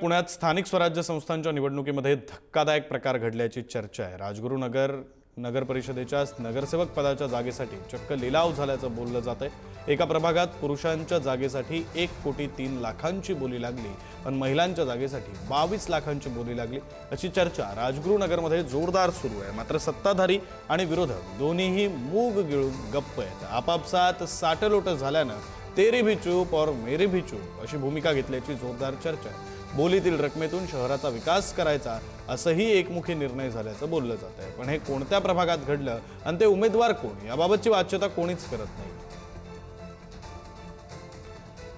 पुण्यात स्थानिक स्वराज्य संस्थांच्या निवडणुकीमध्ये धक्कादायक प्रकार घडल्याची चर्चा आहे। राजगुरुनगर नगर परिषदेच्या नगरसेवक पदाच्या जागेसाठी चक्क लिलाव झाल्याचं बोललं जातंय। एका प्रभागात पुरुषांच्या जागेसाठी 1,03,00,000ची बोली लागली, पण महिलांच्या जागेसाठी 22 लाखांची बोली लागली अशी चर्चा राजगुरुनगरमध्ये जोरदार सुरू आहे। मात्र सत्ताधारी आणि विरोधक दोन्हीही मूग गिळून गप्प आहेत। आपापसात साटलोट झाल्यानं तेरी भी चूप और मेरी भी चूप अशी भूमिका घेतल्याची जोरदार चर्चा आहे। बोलीतील रकमेतून शहराचा विकास करायचा असंही एकमुखी निर्णय झाल्याचं बोललं जात आहे। पण हे कोणत्या प्रभागात घडलं आणि ते उमेदवार कोण याबाबतची वाच्यता कोणीच करत नाही।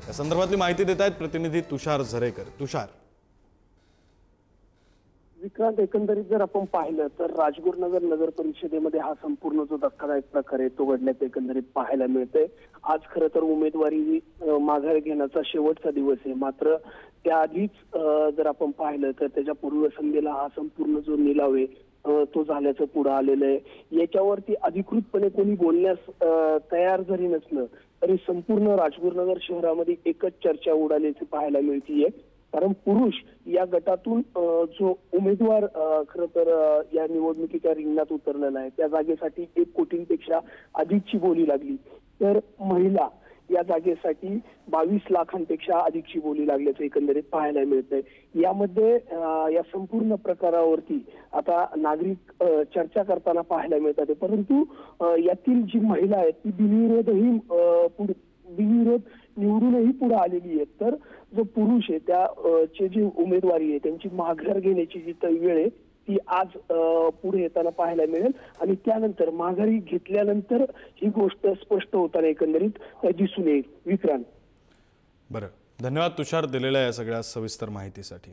या संदर्भातली माहिती देत आहेत प्रतिनिधी तुषार झरेकर। तुषार, विक्रांत, एकंदरीत जर आपण पाहिलं तर राजगुरुनगर नगर परिषदेमध्ये हा संपूर्ण जो धक्कादायक प्रकार आहे तो घडल्याचं एकंदरीत पाहायला मिळतंय। आज खरं तर उमेदवारी माघार घेण्याचा शेवटचा दिवस आहे, मात्र त्याआधीच जर आपण पाहिलं तर त्याच्या पूर्वसंध्येला हा संपूर्ण जो निलाव आहे तो झाल्याचं पुढे आलेलं आहे। याच्यावरती अधिकृतपणे कोणी बोलण्यास तयार जरी नसलं तरी संपूर्ण राजगुरुनगर शहरामध्ये एकच चर्चा उडाल्याची पाहायला मिळतीये। कारण पुरुष या गटातून जो उमेदवार खरं तर या निवडणुकीच्या रिंगणात उतरलेला आहे त्या जागेसाठी 1 कोटींपेक्षा अधिकची बोली लागली, तर महिला या जागेसाठी 22 लाखांपेक्षा अधिकची बोली लागल्याचं एकंदरीत पाहायला मिळतंय। यामध्ये या संपूर्ण प्रकारावरती आता नागरिक चर्चा करताना पाहायला मिळतात, परंतु यातील जी महिला आहे ती बिनविरोध निवडूनही पुढे आलेली आहे। तर जो पुरुष आहे त्याचे जी उमेदवारी आहे त्यांची माघार घेण्याची जी वेळ आहे ती आज पुढे येताना पाहायला मिळेल आणि त्यानंतर माघारी घेतल्यानंतर ही गोष्ट स्पष्ट होताना एकंदरीत दिसून येईल। विक्रांत, बरं, धन्यवाद तुषार दिलेल्या या सगळ्या सविस्तर माहितीसाठी।